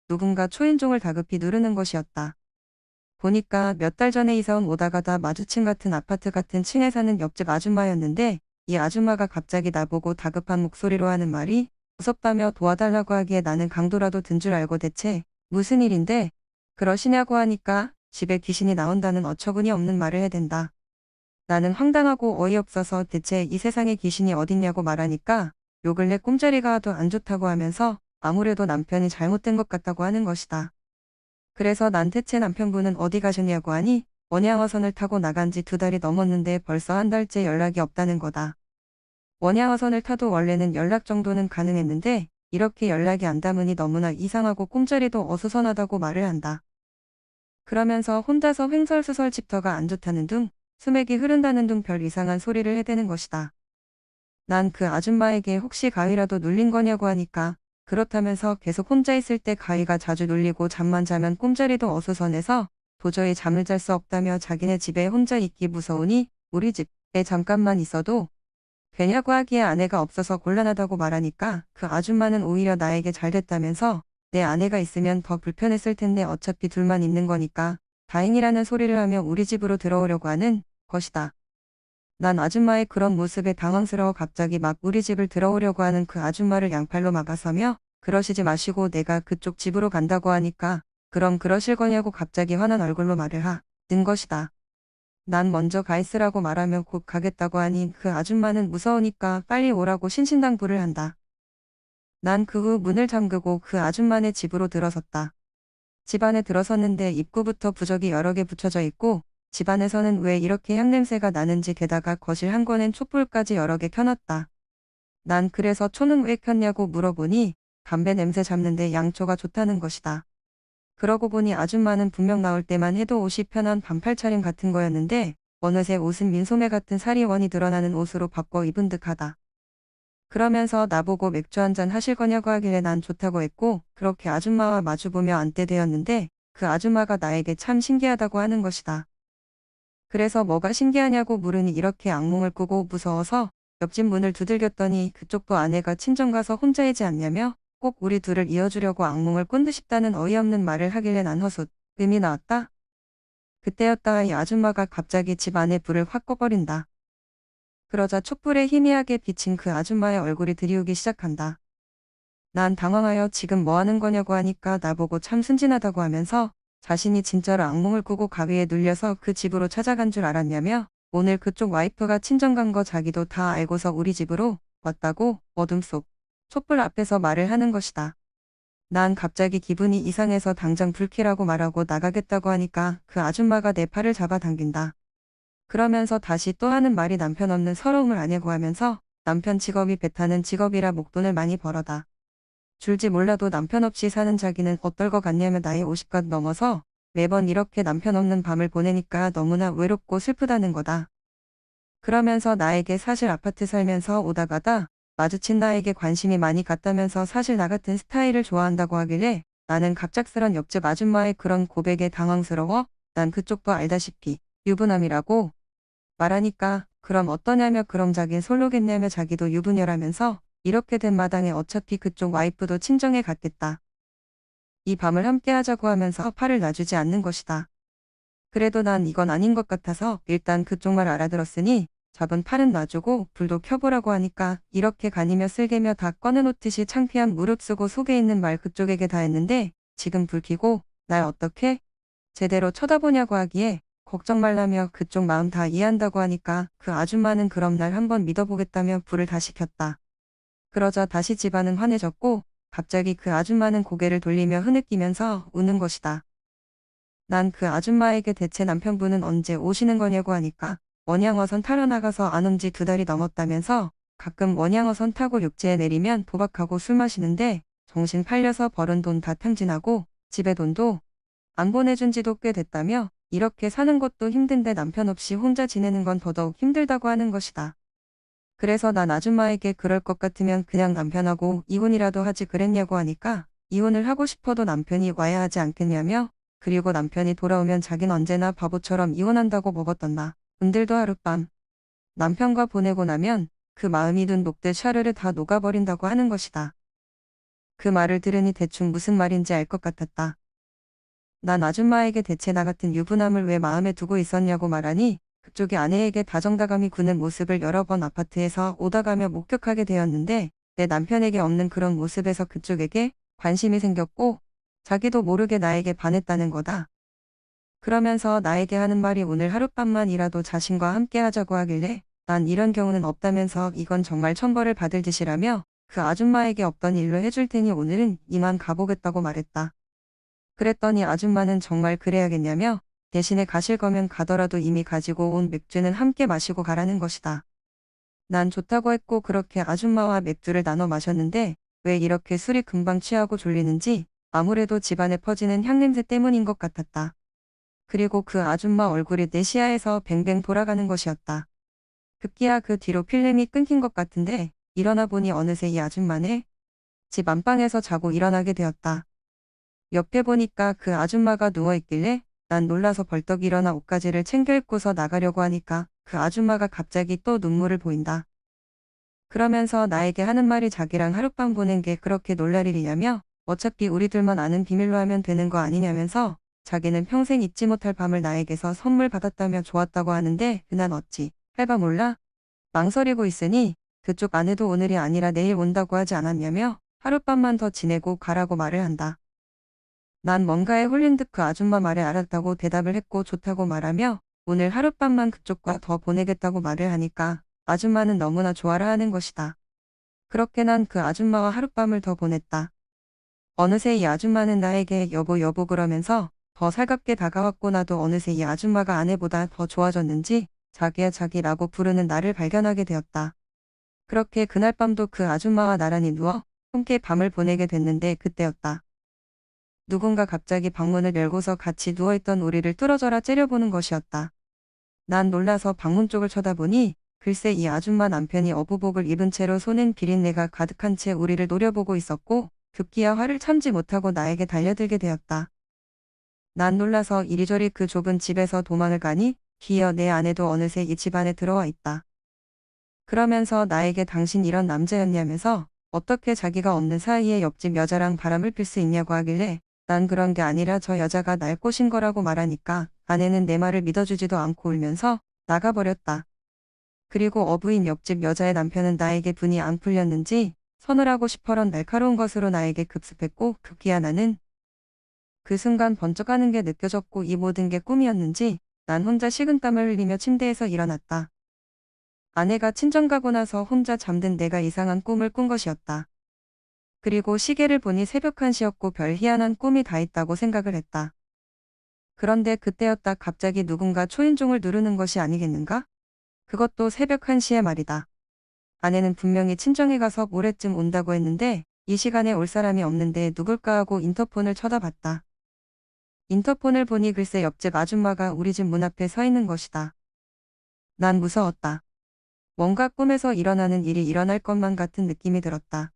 누군가 초인종을 다급히 누르는 것이었다. 보니까 몇 달 전에 이사 온 오다가다 마주친 같은 아파트 같은 층에 사는 옆집 아줌마였는데 이 아줌마가 갑자기 나보고 다급한 목소리로 하는 말이 무섭다며 도와달라고 하기에 나는 강도라도 든 줄 알고 대체 무슨 일인데 그러시냐고 하니까 집에 귀신이 나온다는 어처구니 없는 말을 해댄다. 나는 황당하고 어이없어서 대체 이 세상에 귀신이 어딨냐고 말하니까 요 근래 꿈자리가 더 안 좋다고 하면서 아무래도 남편이 잘못된 것 같다고 하는 것이다. 그래서 난 대체 남편분은 어디 가셨냐고 하니 원양어선을 타고 나간 지 2달이 넘었는데 벌써 한 달째 연락이 없다는 거다. 원양어선을 타도 원래는 연락 정도는 가능했는데 이렇게 연락이 안 닿으니 너무나 이상하고 꿈자리도 어수선하다고 말을 한다. 그러면서 혼자서 횡설수설 집터가 안 좋다는 둥, 수맥이 흐른다는 둥 별 이상한 소리를 해대는 것이다. 난 그 아줌마에게 혹시 가위라도 눌린 거냐고 하니까 그렇다면서 계속 혼자 있을 때 가위가 자주 눌리고 잠만 자면 꿈자리도 어수선해서 도저히 잠을 잘 수 없다며 자기네 집에 혼자 있기 무서우니 우리 집에 잠깐만 있어도 되냐고 하기에 아내가 없어서 곤란하다고 말하니까 그 아줌마는 오히려 나에게 잘 됐다면서 내 아내가 있으면 더 불편했을 텐데 어차피 둘만 있는 거니까 다행이라는 소리를 하며 우리 집으로 들어오려고 하는 것이다. 난 아줌마의 그런 모습에 당황스러워 갑자기 막 우리 집을 들어오려고 하는 그 아줌마를 양팔로 막아서며 그러시지 마시고 내가 그쪽 집으로 간다고 하니까 그럼 그러실 거냐고 갑자기 화난 얼굴로 말을 하는 것이다. 난 먼저 가 있으라고 말하며 곧 가겠다고 하니 그 아줌마는 무서우니까 빨리 오라고 신신당부를 한다. 난 그 후 문을 잠그고 그 아줌마네 집으로 들어섰다. 집 안에 들어섰는데 입구부터 부적이 여러 개 붙여져 있고 집 안에서는 왜 이렇게 향냄새가 나는지 게다가 거실 한 권엔 촛불까지 여러 개 켜놨다. 난 그래서 초는 왜 켰냐고 물어보니 담배 냄새 잡는데 양초가 좋다는 것이다. 그러고 보니 아줌마는 분명 나올 때만 해도 옷이 편한 반팔 차림 같은 거였는데 어느새 옷은 민소매 같은 살이 훤히 드러나는 옷으로 바꿔 입은 듯하다. 그러면서 나보고 맥주 한잔 하실 거냐고 하길래 난 좋다고 했고 그렇게 아줌마와 마주보며 앉게 되었는데 그 아줌마가 나에게 참 신기하다고 하는 것이다. 그래서 뭐가 신기하냐고 물으니 이렇게 악몽을 꾸고 무서워서 옆집 문을 두들겼더니 그쪽도 아내가 친정 가서 혼자이지 않냐며 꼭 우리 둘을 이어주려고 악몽을 꾼 듯 싶다는 어이없는 말을 하길래 난 헛웃음이 나왔다. 그때였다 이 아줌마가 갑자기 집 안에 불을 확 꺼버린다. 그러자 촛불에 희미하게 비친 그 아줌마의 얼굴이 들이우기 시작한다. 난 당황하여 지금 뭐 하는 거냐고 하니까 나보고 참 순진하다고 하면서 자신이 진짜로 악몽을 꾸고 가위에 눌려서 그 집으로 찾아간 줄 알았냐며 오늘 그쪽 와이프가 친정 간 거 자기도 다 알고서 우리 집으로 왔다고 어둠 속 촛불 앞에서 말을 하는 것이다. 난 갑자기 기분이 이상해서 당장 불 켜라고 말하고 나가겠다고 하니까 그 아줌마가 내 팔을 잡아당긴다. 그러면서 다시 또 하는 말이 남편 없는 서러움을 아냐고 하면서 남편 직업이 배 타는 직업이라 목돈을 많이 벌어다 줄지 몰라도 남편 없이 사는 자기는 어떨 것 같냐며 나이 50가 넘어서 매번 이렇게 남편 없는 밤을 보내니까 너무나 외롭고 슬프다는 거다. 그러면서 나에게 사실 아파트 살면서 오다 가다 마주친 나에게 관심이 많이 갔다면서 사실 나 같은 스타일을 좋아한다고 하길래 나는 갑작스런 옆집 아줌마의 그런 고백에 당황스러워 난 그쪽도 알다시피 유부남이라고 말하니까 그럼 어떠냐며 그럼 자긴 솔로겠냐며 자기도 유부녀라면서 이렇게 된 마당에 어차피 그쪽 와이프도 친정에 갔겠다. 이 밤을 함께 하자고 하면서 팔을 놔주지 않는 것이다. 그래도 난 이건 아닌 것 같아서 일단 그쪽 말 알아들었으니 잡은 팔은 놔주고 불도 켜보라고 하니까 이렇게 가니며 쓸개며 다 꺼내놓듯이 창피한 무릎 쓰고 속에 있는 말 그쪽에게 다 했는데 지금 불 켜고 날 어떻게 제대로 쳐다보냐고 하기에 걱정 말라며 그쪽 마음 다 이해한다고 하니까 그 아줌마는 그럼 날 한번 믿어보겠다며 불을 다시 켰다. 그러자 다시 집안은 환해졌고 갑자기 그 아줌마는 고개를 돌리며 흐느끼면서 우는 것이다. 난 그 아줌마에게 대체 남편분은 언제 오시는 거냐고 하니까 원양어선 타러 나가서 안 온 지 2달이 넘었다면서 가끔 원양어선 타고 육지에 내리면 도박하고 술 마시는데 정신 팔려서 벌은 돈 다 탕진하고 집에 돈도 안 보내준 지도 꽤 됐다며 이렇게 사는 것도 힘든데 남편 없이 혼자 지내는 건 더더욱 힘들다고 하는 것이다. 그래서 난 아줌마에게 그럴 것 같으면 그냥 남편하고 이혼이라도 하지 그랬냐고 하니까 이혼을 하고 싶어도 남편이 와야 하지 않겠냐며 그리고 남편이 돌아오면 자긴 언제나 바보처럼 이혼한다고 먹었던 나 분들도 하룻밤 남편과 보내고 나면 그 마음이 든 녹듯 샤르르 다 녹아버린다고 하는 것이다. 그 말을 들으니 대충 무슨 말인지 알 것 같았다. 난 아줌마에게 대체 나 같은 유부남을 왜 마음에 두고 있었냐고 말하니 그쪽이 아내에게 다정다감히 구는 모습을 여러 번 아파트에서 오다가며 목격하게 되었는데 내 남편에게 없는 그런 모습에서 그쪽에게 관심이 생겼고 자기도 모르게 나에게 반했다는 거다. 그러면서 나에게 하는 말이 오늘 하룻밤만이라도 자신과 함께 하자고 하길래 난 이런 경우는 없다면서 이건 정말 천벌을 받을 짓이라며 그 아줌마에게 없던 일로 해줄 테니 오늘은 이만 가보겠다고 말했다. 그랬더니 아줌마는 정말 그래야겠냐며 대신에 가실 거면 가더라도 이미 가지고 온 맥주는 함께 마시고 가라는 것이다. 난 좋다고 했고 그렇게 아줌마와 맥주를 나눠 마셨는데 왜 이렇게 술이 금방 취하고 졸리는지 아무래도 집안에 퍼지는 향냄새 때문인 것 같았다. 그리고 그 아줌마 얼굴이 내 시야에서 뱅뱅 돌아가는 것이었다. 급기야 그 뒤로 필름이 끊긴 것 같은데 일어나 보니 어느새 이 아줌마네 집 안방에서 자고 일어나게 되었다. 옆에 보니까 그 아줌마가 누워있길래 난 놀라서 벌떡 일어나 옷가지를 챙겨 입고서 나가려고 하니까 그 아줌마가 갑자기 또 눈물을 보인다. 그러면서 나에게 하는 말이 자기랑 하룻밤 보낸 게 그렇게 놀랄 일이냐며 어차피 우리들만 아는 비밀로 하면 되는 거 아니냐면서 자기는 평생 잊지 못할 밤을 나에게서 선물 받았다며 좋았다고 하는데 난 어찌 할 바 몰라 망설이고 있으니 그쪽 아내도 오늘이 아니라 내일 온다고 하지 않았냐며 하룻밤만 더 지내고 가라고 말을 한다. 난 뭔가에 홀린 듯 그 아줌마 말에 알았다고 대답을 했고 좋다고 말하며 오늘 하룻밤만 그쪽과 더 보내겠다고 말을 하니까 아줌마는 너무나 좋아라 하는 것이다. 그렇게 난 그 아줌마와 하룻밤을 더 보냈다. 어느새 이 아줌마는 나에게 여보 여보 그러면서 더 살갑게 다가왔고 나도 어느새 이 아줌마가 아내보다 더 좋아졌는지 자기야 자기라고 부르는 나를 발견하게 되었다. 그렇게 그날 밤도 그 아줌마와 나란히 누워 함께 밤을 보내게 됐는데 그때였다. 누군가 갑자기 방문을 열고서 같이 누워있던 우리를 뚫어져라 째려보는 것이었다. 난 놀라서 방문 쪽을 쳐다보니 글쎄 이 아줌마 남편이 어부복을 입은 채로 손엔 비린내가 가득한 채 우리를 노려보고 있었고 급기야 화를 참지 못하고 나에게 달려들게 되었다. 난 놀라서 이리저리 그 좁은 집에서 도망을 가니 뒤이어 내 아내도 어느새 이 집 안에 들어와 있다. 그러면서 나에게 당신 이런 남자였냐면서 어떻게 자기가 없는 사이에 옆집 여자랑 바람을 필 수 있냐고 하길래 난 그런 게 아니라 저 여자가 날 꼬신 거라고 말하니까 아내는 내 말을 믿어주지도 않고 울면서 나가버렸다. 그리고 어부인 옆집 여자의 남편은 나에게 분이 안 풀렸는지 서늘하고 시퍼런 날카로운 것으로 나에게 급습했고 급기야 나는 그 순간 번쩍하는 게 느껴졌고 이 모든 게 꿈이었는지 난 혼자 식은땀을 흘리며 침대에서 일어났다. 아내가 친정 가고 나서 혼자 잠든 내가 이상한 꿈을 꾼 것이었다. 그리고 시계를 보니 새벽 1시였고 별 희한한 꿈이 다 있다고 생각을 했다. 그런데 그때였다. 갑자기 누군가 초인종을 누르는 것이 아니겠는가? 그것도 새벽 1시에 말이다. 아내는 분명히 친정에 가서 모레쯤 온다고 했는데 이 시간에 올 사람이 없는데 누굴까 하고 인터폰을 쳐다봤다. 인터폰을 보니 글쎄 옆집 아줌마가 우리 집 문 앞에 서 있는 것이다. 난 무서웠다. 뭔가 꿈에서 일어나는 일이 일어날 것만 같은 느낌이 들었다.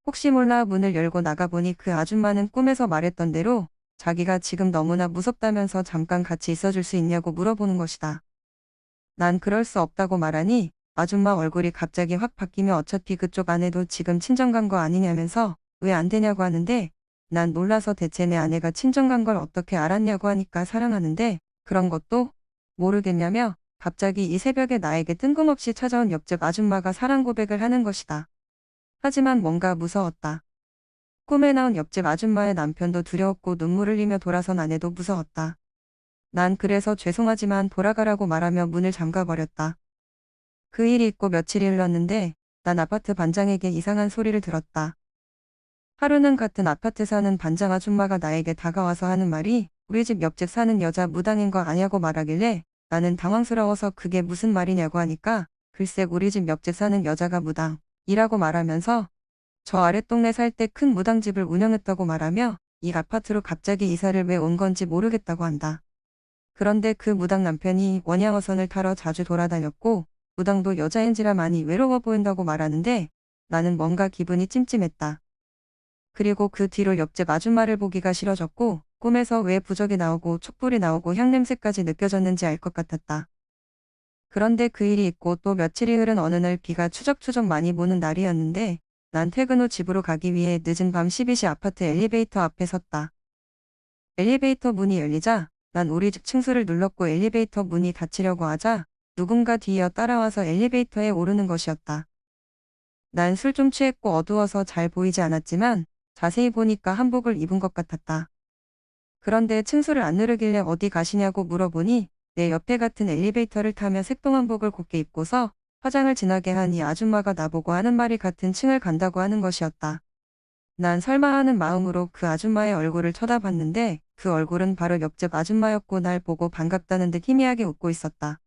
혹시 몰라 문을 열고 나가보니 그 아줌마는 꿈에서 말했던 대로 자기가 지금 너무나 무섭다면서 잠깐 같이 있어줄 수 있냐고 물어보는 것이다. 난 그럴 수 없다고 말하니 아줌마 얼굴이 갑자기 확 바뀌며 어차피 그쪽 아내도 지금 친정 간 거 아니냐면서 왜 안 되냐고 하는데 난 놀라서 대체 내 아내가 친정 간 걸 어떻게 알았냐고 하니까 사랑하는데 그런 것도 모르겠냐며 갑자기 이 새벽에 나에게 뜬금없이 찾아온 옆집 아줌마가 사랑 고백을 하는 것이다. 하지만 뭔가 무서웠다. 꿈에 나온 옆집 아줌마의 남편도 두려웠고 눈물을 흘리며 돌아선 아내도 무서웠다. 난 그래서 죄송하지만 돌아가라고 말하며 문을 잠가버렸다. 그 일이 있고 며칠이 흘렀는데 난 아파트 반장에게 이상한 소리를 들었다. 하루는 같은 아파트 사는 반장 아줌마가 나에게 다가와서 하는 말이 우리 집 옆집 사는 여자 무당인 거 아냐고 말하길래 나는 당황스러워서 그게 무슨 말이냐고 하니까 글쎄 우리 집 옆집 사는 여자가 무당이라고 말하면서 저 아랫동네 살 때 큰 무당집을 운영했다고 말하며 이 아파트로 갑자기 이사를 왜 온 건지 모르겠다고 한다. 그런데 그 무당 남편이 원양어선을 타러 자주 돌아다녔고 무당도 여자인지라 많이 외로워 보인다고 말하는데 나는 뭔가 기분이 찜찜했다. 그리고 그 뒤로 옆집 아줌마를 보기가 싫어졌고 꿈에서 왜 부적이 나오고 촛불이 나오고 향냄새까지 느껴졌는지 알 것 같았다. 그런데 그 일이 있고 또 며칠이 흐른 어느 날 비가 추적추적 많이 오는 날이었는데 난 퇴근 후 집으로 가기 위해 늦은 밤 12시 아파트 엘리베이터 앞에 섰다. 엘리베이터 문이 열리자 난 우리 집 층수를 눌렀고 엘리베이터 문이 닫히려고 하자 누군가 뒤이어 따라와서 엘리베이터에 오르는 것이었다. 난 술 좀 취했고 어두워서 잘 보이지 않았지만 자세히 보니까 한복을 입은 것 같았다. 그런데 층수를 안 누르길래 어디 가시냐고 물어보니 내 옆에 같은 엘리베이터를 타며 색동한복을 곱게 입고서 화장을 진하게 한 이 아줌마가 나보고 하는 말이 같은 층을 간다고 하는 것이었다. 난 설마 하는 마음으로 그 아줌마의 얼굴을 쳐다봤는데 그 얼굴은 바로 옆집 아줌마였고 날 보고 반갑다는 듯 희미하게 웃고 있었다.